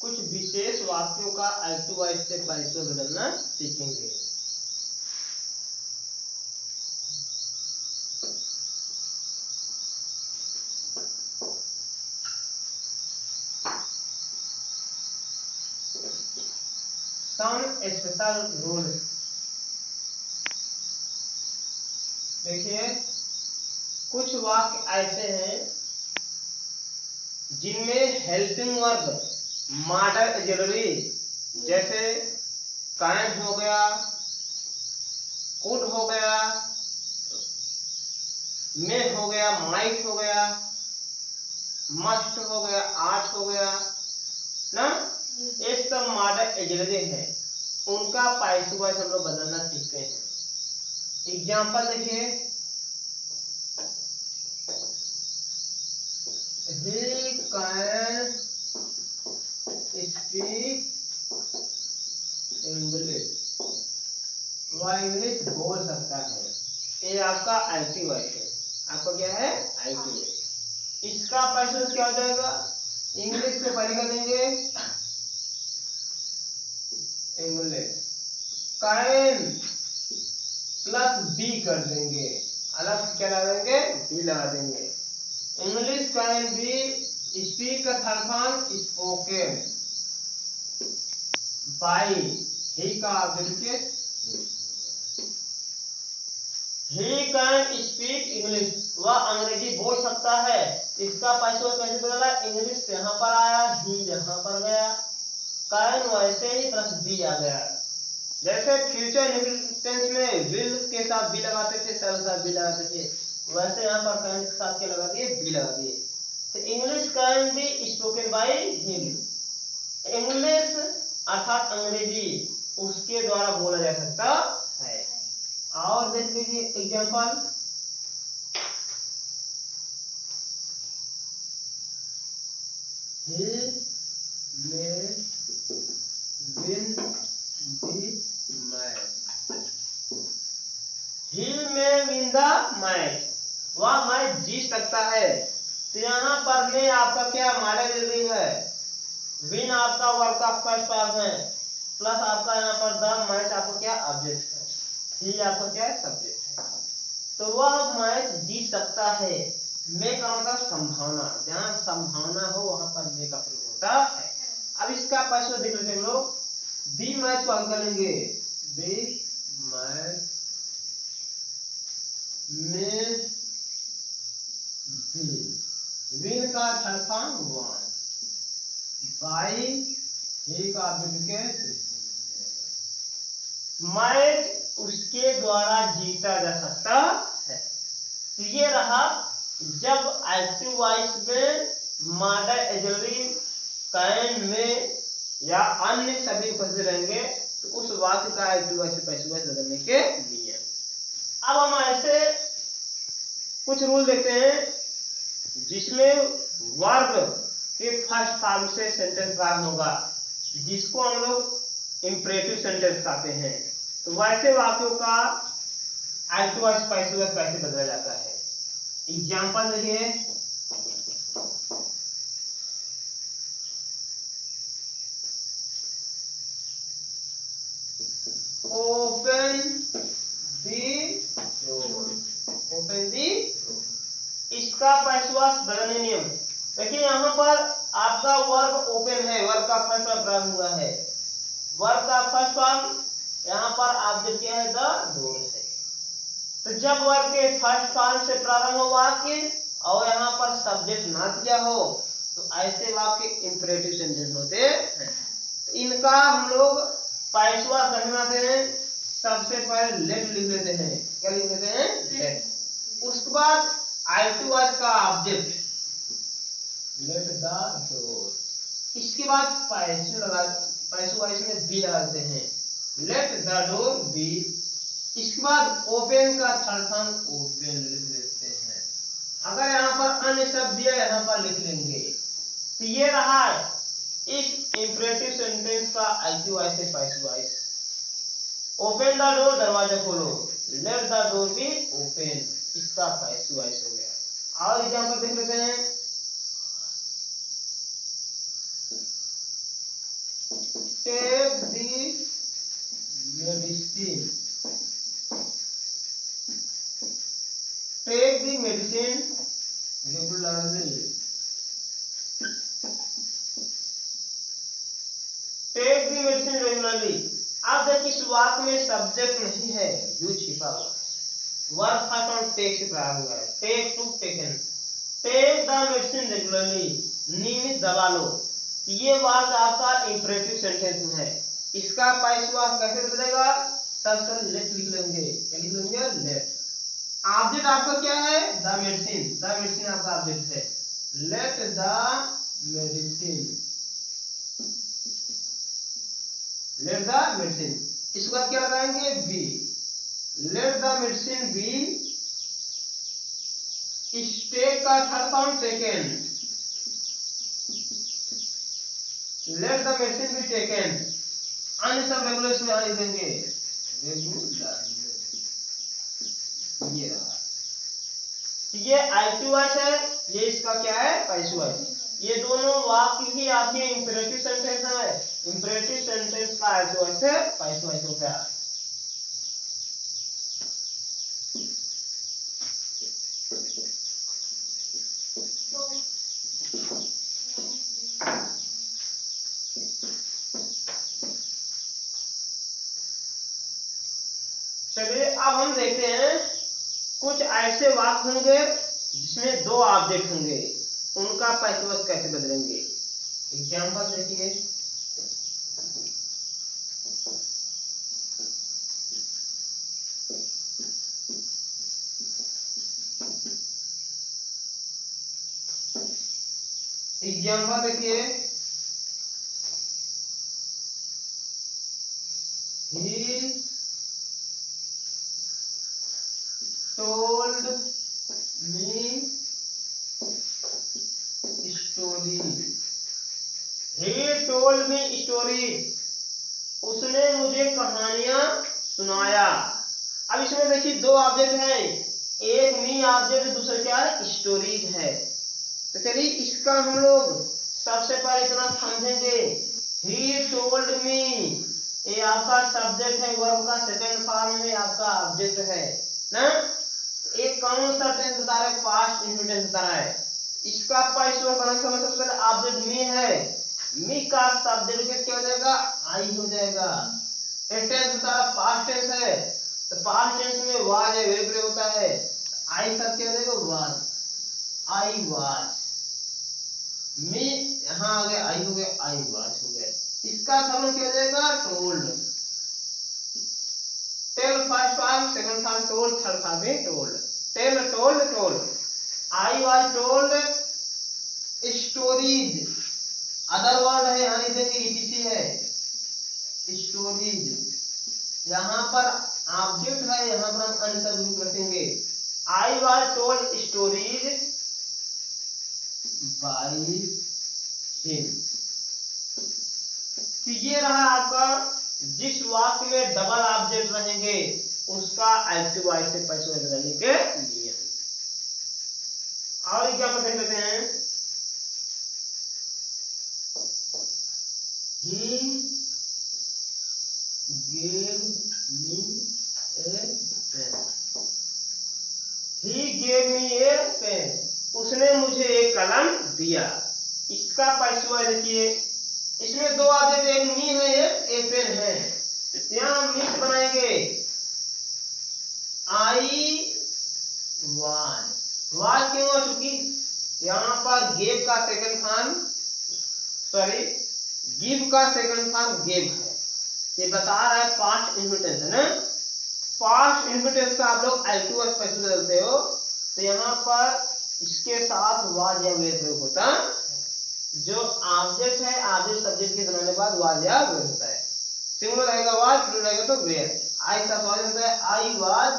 कुछ विशेष वाक्यों का एक्टिव वॉइस से पैसे बदलना सीखेंगे। Some special rule. देखिए कुछ वाक्य ऐसे हैं जिनमें हेल्पिंग वर्ब मॉडल ऑक्सिलरी जैसे काइंड हो गया, कुड हो गया, में हो गया, माइट हो गया, मस्ट हो गया, आर्ट हो गया ना, ये सब मॉडल ऑक्सिलरी है, उनका पैसिव वॉइस हम लोग बदलना सीखते हैं। एग्जाम्पल देखिए, he can speak इंग्लिश, वह इंग्लिश बोल सकता है, ये आपका एक्टिव वॉइस है। आपका क्या है? Active voice. इसका पैसिव क्या हो जाएगा? इंग्लिश को पहले कर देंगे इंग्लिश, कैन प्लस बी कर देंगे, अलग क्या लगा देंगे? बी लगा देंगे। इंग्लिश कैन बी स्पीक का थर्ड फॉर्म स्पोकन बाय, ही का object he can speak English, वह अंग्रेजी बोल सकता है। इसका पैसिव कैसे बदला? इंग्लिश यहाँ पर आया, ही यहाँ पर गया, कैन वैसे ही प्लस बी आ गया। जैसे फ्यूचर टेंस में विल के साथ बी लगाते थे, शैल के साथ बी लगाते थे, वैसे यहाँ पर कैन के साथ क्या लगा दिए? बी लगा दिए। तो English can be spoken by him, English अर्थात अंग्रेजी उसके द्वारा बोला जा सकता है। और देख लीजिए example, he may win the match, he may win the match, वह मैच जीत सकता है। तो यहाँ पर में आपका क्या मॉडल जरूरी है, विन आपका वर्ब का फर्स्ट फॉर्म है, प्लस आपका यहाँ पर द मैच आपका क्या ऑब्जेक्ट है, ही आपका क्या है? सब्जेक्ट है। तो वह मैच जीत सकता है। मे का मतलब संभावना, जहाँ संभावना हो वहां पर मे का प्रयोग होता है। अब इसका पैसिव देख लेते हैं हम लोग। दी मैच को अंक लेंगे, दी मैच में विन का थर्ड फॉर्म वन, बाई ही का ऑब्जेक्ट मैच उसके द्वारा जीता जा सकता है। तो ये रहा, जब एक्टिव वॉइस में मॉडल ऑक्सिलरी कैन में या अन्य सभी उपस्थित रहेंगे तो उस वाक्य का एक्टिव वॉइस से पैसिव वॉइस बदलने के नियम। अब हम ऐसे कुछ रूल देखते हैं जिसमें वर्ब के फर्स्ट फॉर्म से सेंटेंस प्रारंभ होगा, जिसको हम लोग इंपरेटिव सेंटेंस कहते हैं। तो वैसे वाक्यों का एक्टिव वॉइस पैसिव वॉइस कैसे बदला जाता है? एग्जाम्पल देखिए, ओपन दी डोर, ओपन दी डोर, इसका पैसिव वॉइस बदलने नियम। देखिए यहाँ पर आपका वर्ब ओपन है, वर्ब का फर्स्ट फॉर्म प्रारंभ हुआ है, वर्ब का फर्स्ट फॉर्म यहाँ पर ऑब्जेक्ट क्या है? द डोर है। तो जब वर्ब के फर्स्ट फॉर्म से प्रारंभ हो वाक्य और यहाँ पर सब्जेक्ट ना दिया हो तो ऐसे वाक्य इंपरेटिव सेंटेंस होते हैं। इनका हम लोग पैसिव वॉइस कैसे बनाते हैं? सबसे पहले लेट लिख लेते हैं, क्या लिख लेते हैं? लेट। उसके बाद एक्टिव वॉइस का ऑब्जेक्ट लेट द डोर, इसके बाद पैसिव वॉइस में बी लगाते हैं, लेट द डोर बी। इसके बाद ओपन का थर्ड फॉर्म ओपन लिख देते हैं। अगर यहाँ पर अन्य शब्द दिया यहाँ पर लिख लेंगे। तो ये रहा इस इंपरेटिव सेंटेंस का एक्टिव वॉइस से passive voice. Open the door, दरवाजा खोलो, let the door be open, इसका पैसिव वॉइस हो गया। और एग्जांपल देख लेते हैं, take the medicine, take the medicine regularly, take the medicine regularly. अब देखिए इस वाक्य में सब्जेक्ट नहीं है, यू छिपा हुआ, वर्ब फर्स्ट और टेक से प्रारंभ हुआ है, take to taken, take the medicine regularly, नियमित दवा लो। ये वाक्य आपका इंपरेटिव सेंटेंस में है। इसका पैसवा कैसे बदलेगा? सबसे लेट लिख लेंगे, क्या लिख लेंगे? लेट। ऑब्जेक्ट आपका क्या है? द मेडिसिन, द मेडिसिन आपका ऑब्जेक्ट है। Let the medicine, let the medicine, इसके बाद क्या लगाएंगे? Be, let the medicine be, take का third form taken, let the medicine be taken, अन्य सब रेगुलर इसमें आने देंगे, रेगुलर, ये रहा। ये एक्टिव वॉइस है, ये इसका क्या है? Passive voice. ये दोनों वाक्य ही आपके इंपरेटिव सेंटेंस है। इंपरेटिव सेंटेंस का एक्टिव वॉइस है, पैसिव वॉइस हो गया। चलिए अब हम देखते हैं कुछ ऐसे वाक्य होंगे जिसमें दो ऑब्जेक्ट होंगे, उनका पैसिव वॉइस कैसे बदलेंगे। एग्जांपल देखिए, एग्जांपल देखिए, ही told me story, he told me story, उसने मुझे कहानियां सुनाया। अब इसमें देखिए दो ऑब्जेक्ट हैं, एक मी ऑब्जेक्ट, दूसरा क्या है? स्टोरीज है। तो चलिए इसका हम लोग सबसे पहले इतना समझेंगे, ही टोल्ड मी, ये आपका सब्जेक्ट है, वर्ब का सेकंड फॉर्म में आपका ऑब्जेक्ट है ना। एक कौन सा टेंस बता रहा है? पास्ट इंडिफिनिट बता रहा है। इसका पैसिव बनाने का मतलब पहले ऑब्जेक्ट मी है, मी का सब्जेक्ट क्या हो जाएगा? आई हो जाएगा। एक टेंस बता रहा पास्ट टेंस है, तो पास्ट टेंस में वाज है, वेब होता है, आई सब क्या हो जाएगा? Was, I was. मी यहां आ गया, आई हो गया, आई वाज हो गया। इसका थर्ड क्या हो जाएगा? Told, tell first form, second form told, third form में told, tell told told. I was told stories, other word है यहाँ लिखेंगे, ईटीसी है, स्टोरीज। यहाँ पर ऑब्जेक्ट है, यहाँ पर हम अन्य सब ग्रुप रखेंगे। आई was told stories by him. तो ये रहा आपका जिस वाक्य में डबल ऑब्जेक्ट रहेंगे उसका एक्टिव वॉइस से पैसिव वॉइस बदलने के नियम। और क्या पता करते हैं, he gave me a pen, he gave me a pen, उसने मुझे एक कलम दिया। इसका पैसिव वॉइस देखिए, इसमें दो ऑब्जेक्ट, एक मी है, एक पेन है। यहां हम मिक्स बनाएंगे, आई वाज क्यों हो चुकी? यहां पर गेव का सेकंड फॉर्म, सॉरी गिव का सेकंड फॉर्म गेव है। ये बता रहा है पास्ट इंडिफिनिट है ना। पास्ट इंडिफिनिट का आप लोग एक्टिव वॉइस पैसिव बदलते हो, तो यहाँ पर इसके साथ वाज या वेयर प्रयोग होता है। जो ऑब्जेक्ट है, ऑब्जेक्ट सब्जेक्ट के बनाने के बाद वाज या वेयर होता है। सिंगुलर रहेगा वाज, प्लूरल रहेगा तो वेयर। आई का वाज होता है I was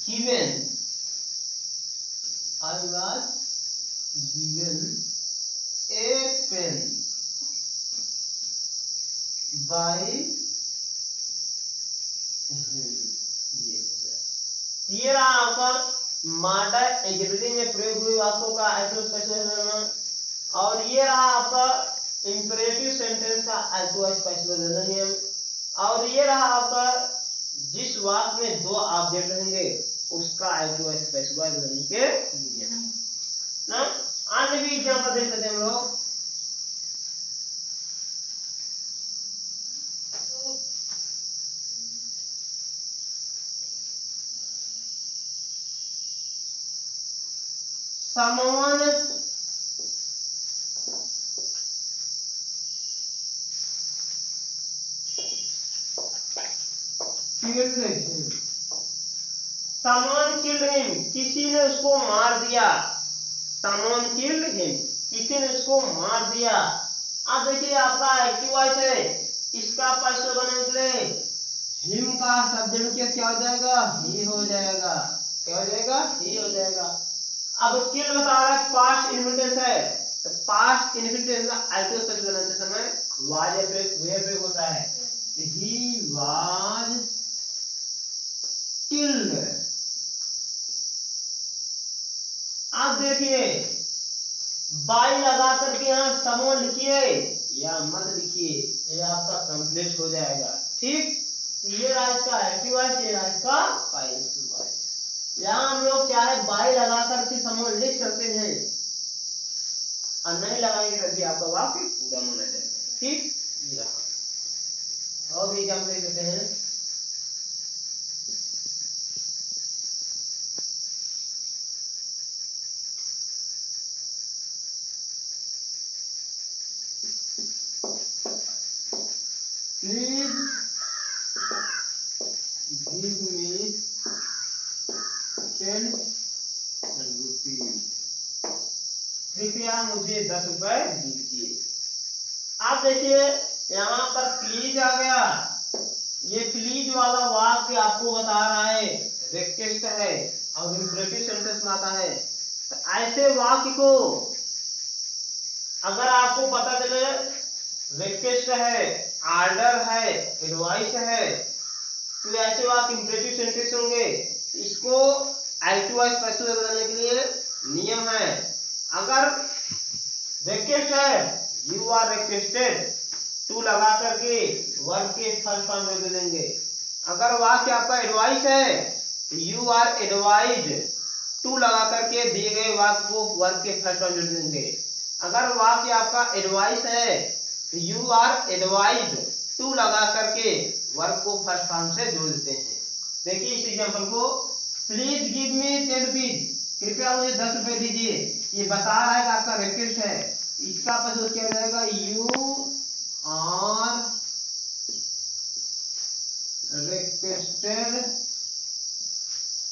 given, I was given a pen by, ये रहा आपका मॉडल एग्रीमेंट में प्रयोग हुए वाक्यों का एक्टिव पैसिव। और ये रहा आपका इंपरेटिव सेंटेंस का I2I स्पेशल नियम। और ये रहा आपका जिस वाक्य में दो ऑब्जेक्ट रहेंगे उसका I2I स्पेशल के नियम ना। अन्य भी एग्जांपल देख लेते हैं हम लोग। someone killed him, someone killed him, किसी ने उसको मार दिया। someone killed him, किसी ने उसको मार दिया। अब देखिए आपका एक्टिव वॉइस है, इसका पैसे बनने के लिए हिम का सब्जेक्ट केस क्या हो जाएगा, ही हो जाएगा। क्या हो जाएगा, ही हो जाएगा। अब किल बता रहा है पास्ट इन्फिनिटिव है, तो पास्ट इन्फिनिटिव का I2I स्पेशल बनाते समय वाज प्रयोग होता है। He was killed. आप देखिए बाई लगा करके यहाँ समोन लिखिए या मत लिखिए, ये आपका कंप्लीट हो जाएगा। ठीक, ये रहा इसका एक्टिव वॉइस, ये रहा इसका पैसिव वॉइस। यहाँ हम लोग चाहे बाई लगा करके समोन लिख सकते हैं और नहीं लगाएंगे तब भी आपका वाक्य पूरा माना जाएगा। ठीक, ये रहा। और भी हम देख लेते हैं। प्लीज गिव मी 10 रुपीज, कृपया मुझे 10 रुपए दीजिए। आप देखिए यहाँ पर प्लीज आ गया, ये प्लीज वाला वाक्य आपको बता रहा है रिक्वेस्ट है और इंपरेटिव सेंटेंस में आता है। तो ऐसे वाक्य को अगर आपको पता चले रिक्वेस्ट है, ऑर्डर है, एडवाइस है, तो ऐसे वाक्य इंपरेटिव सेंटेंस होंगे। इसको I2I स्पेशल बनाने के लिए नियम है। अगर रिक्वेस्ट है, यू आर रिक्वेस्टेड, टू लगा करके वर्ब के फर्स्ट फॉर्म में दे देंगे। अगर वाक्य आपका एडवाइस है तो यू आर एडवाइज्ड, टू लगा करके दिए गए वाक्य को वर्ब के फर्स्ट फॉर्म में दे देंगे। अगर वाक्य आपका एडवाइस है तो यू आर एडवाइज्ड, टू लगा करके वर्ब को फर्स्ट फॉर्म से जोड़ देते हैं। देखिए इस एग्जांपल को, प्लीज गिव मी 10 रुपीज, कृपया मुझे 10 रुपए दीजिए। ये बता रहा है कि आपका रिक्वेस्ट है, इसका प्रयोग किया जाएगा यू आर रिक्वेस्टेड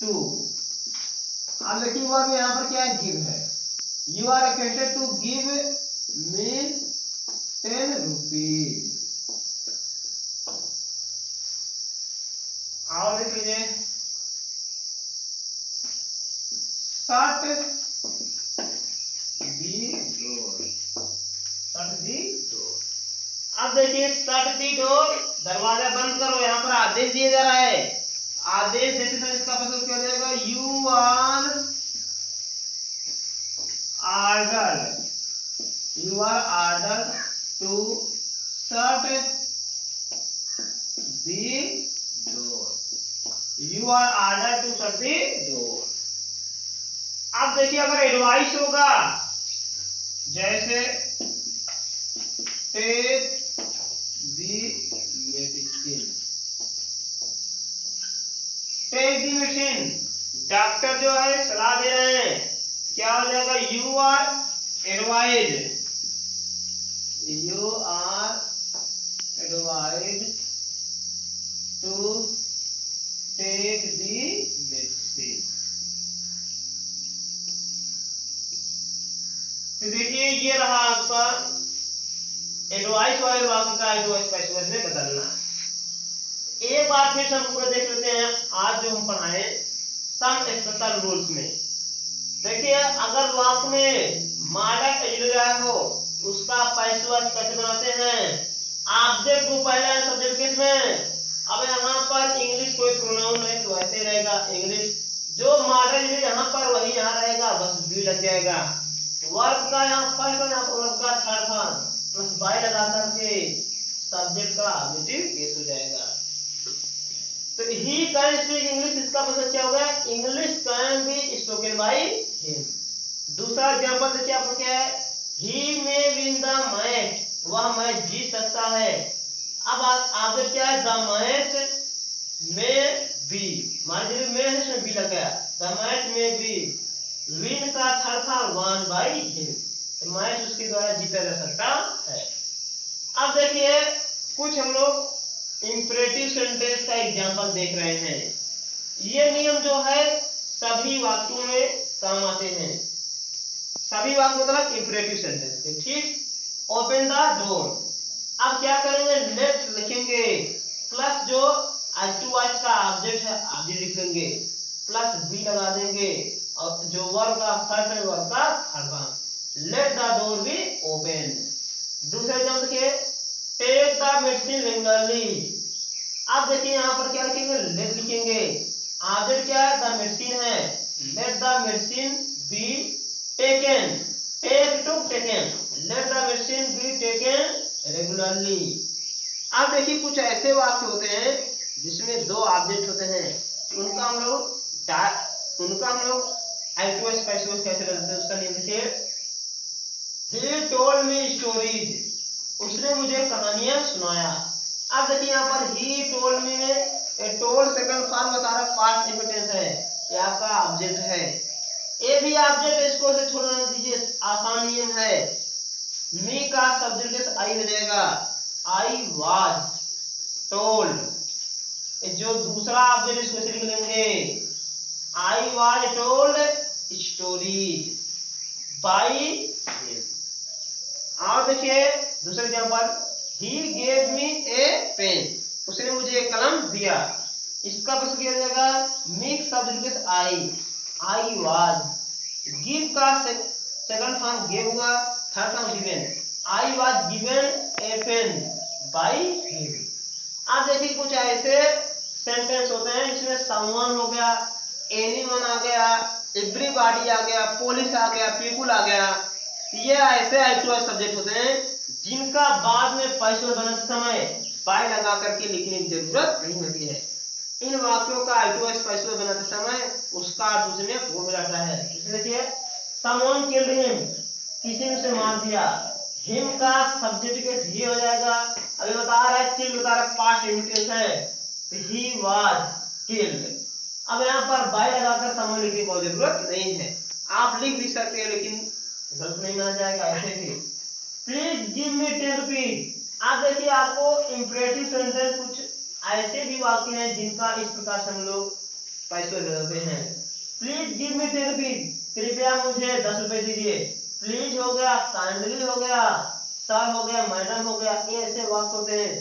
टू। अब देखिए वर्ब यहाँ पर क्या है, गिव है। You are requested to give me 10 rupees. और देख लीजिए, shut the door, shut the door. अब देखिए शट दी डोर, दरवाजा बंद करो, यहाँ पर आदेश दिया जा रहा है। आदेश देते समय इसका प्रयोग किया जाएगा you are ordered, you are ordered to shut the door, you are ordered to shut the door. अब देखिए अगर एडवाइस होगा, जैसे take the medicine, take the medicine, doctor जो है सलाह दे रहे हैं, क्या हो जाएगा, you are advised, you are advised to take the medicine. तो देखिए ये रहा आपका एडवाइस वाले वाक्य का I2I स्पेशल में बदलना। एक बार फिर हम पूरा देख लेते हैं आज जो हम पढ़ाए सम स्पेशल रूल्स में। देखिए अगर वाक्य में मॉडल एडजेक्टिव हो उसका I2I कैसे बनाते हैं, ऑब्जेक्ट को पहले है सब्जेक्ट केस में। अब यहाँ पर इंग्लिश कोई प्रोनाउन है तो ऐसे रहेगा इंग्लिश, जो मॉडल यहाँ पर वही यहाँ रहेगा, बस भी लग जाएगा। वर्ब का यहाँ फर्स्ट और यहाँ वर्ब का थर्ड फॉर्म, प्लस बाय लगा करके सब्जेक्ट का ऑब्जेक्टिव केस हो जाएगा। तो ही कैन स्पीक इंग्लिश, इसका मतलब क्या होगा, English can be spoken by him. दूसरा एग्जांपल देखिए आपको क्या है, ही मे विन द मैच, वह मैच जीत सकता है। अब आप क्या है, द मैच में बी, मान लीजिए में है इसमें बी लग गया, द मैच में बी विन का थर्ड था वन बाय हिम, तो मैच उसके द्वारा जीता जा सकता है। अब देखिए कुछ हम लोग इंपरेटिव सेंटेंस का एग्जांपल देख रहे हैं। ये नियम जो है सभी वाक्यों में काम आते हैं, सभी वाक्य मतलब इंपरेटिव सेंटेंस के, ठीक। ओपन द डोर, अब क्या करेंगे, लेट लिखेंगे, प्लस जो एक्टिव वॉइस का ऑब्जेक्ट है ऑब्जेक्ट लिख लेंगे, प्लस बी लगा देंगे, और जो वर्ब का फर्स्ट है वर्ब का third form, late the door be open. दूसरे जब देखिए, टेक द मेडिसिन रेगुलरली, अब देखिए यहाँ पर क्या लिखेंगे, लेट लिखेंगे, ऑब्जेक्ट क्या है, द मेडिसिन है, let the medicine be taken, take to taken, let the medicine be taken regularly. अब देखिए कुछ ऐसे वाक्य होते हैं जिसमें दो ऑब्जेक्ट होते हैं, उनका हम लोग एक्टिव पैसिव कैसे करते हैं, उसका नियम देखिए, ही टोल्ड मी स्टोरीज, उसने मुझे कहानियां सुनाया। अब देखिए यहाँ पर ही टोल्ड मी में टोल्ड सेकंड फॉर्म बता रहा, पास्ट इंपॉर्टेंस है, ये आपका ऑब्जेक्ट है, ये भी ऑब्जेक्ट है, इसको से छोड़ना दीजिए, आसान नियम है। मी का सब्जेक्ट आई हो जाएगा, आई वाज टोल्ड, जो दूसरा ऑब्जेक्ट इसको से लिख लेंगे, I was told stories by him. और देखिए दूसरा example, he gave me a pen, उसने मुझे एक कलम दिया, इसका प्रश्न किया जाएगा, mix subject I was, give का सेकंड फॉर्म गेव हुआ, third form given, I was given a pen by him. अब देखिए कुछ ऐसे सेंटेंस होते हैं जिसमें समवन हो गया, एनीवन आ गया, एवरीबॉडी आ गया, पुलिस आ गया, पीपल आ गया, ये ऐसे एक्टिव सब्जेक्ट होते हैं जिनका बाद में पैसिव बनाते समय बाय लगा करके लिखने की जरूरत नहीं होती है। इन वाक्यों का एक्टिव पैसिव बनाते समय उसका अर्थ उसमें हो जाता है। देखिए, समवन किल्ड हिम, किसी ने उसे मार दिया, हिम का सब्जेक्ट के ही हो जाएगा, अभी बता रहा है किल्ड, बता रहा है पास्ट इंटेंस है, तो ही वाज किल्ड। अब यहाँ पर बाय लगाकर समवन लिखने की कोई जरूरत नहीं है, आप लिख भी सकते हैं लेकिन गलत नहीं माना जाएगा। ऐसे ही प्लीज गिव मी 10 रुपीज, आप देखिए आपको इंपरेटिव सेंटेंस कुछ ऐसे भी वाक्य हैं जिनका इस प्रकार से हम लोग पैसे देते हैं, प्लीज गिव मी 10 रुपीज, कृपया मुझे 10 रुपए दीजिए, प्लीज हो गया, काइंडली हो गया, सर हो गया, मैडम हो गया, ये ऐसे वाक्य होते हैं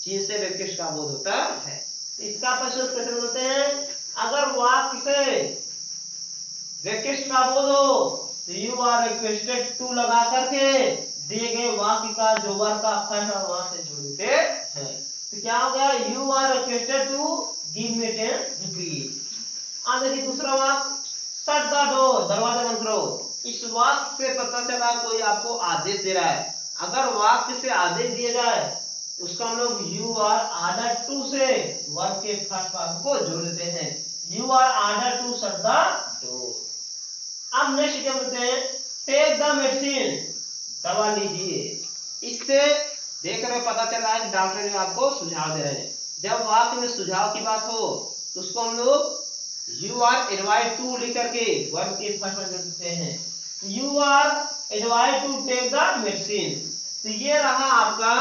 जिनसे रिक्वेस्ट का बोध होता है। इसका प्रश्न कैसे बोलते हैं, अगर वाक्य से रिक्वेस्ट का बोध हो तो यू आर रिक्वेस्टेड टू लगा करके दिए गए वाक्य का जो वर्ग का अक्षर है वहां से जोड़ देते हैं, तो क्या हो गया, you are requested to give me 10 rupees. अब देखिए दूसरा वाक्य, शट द डोर, दरवाजा बंद करो, इस वाक्य से पता चला कोई आपको आदेश दे रहा है। अगर वाक्य से आदेश दिया जाए उसका हम लोग यू आर ऑर्डर टू से वर्ब के फर्स्ट वाक्य को जोड़ देते हैं, you are order to shut the door. अब नेक्स्ट क्या बोलते हैं, टेक द मेडिसिन, दवा लीजिए। इससे देख रहे पता चल रहा है कि डॉक्टर जो आपको सुझाव दे रहे हैं। जब वाक्य में सुझाव की बात हो तो उसको हम लोग यू आर एडवाइज टू लिख करके वर्ब के फर्स्ट में जोड़ देते हैं, you are advise to take the medicine. तो ये रहा आपका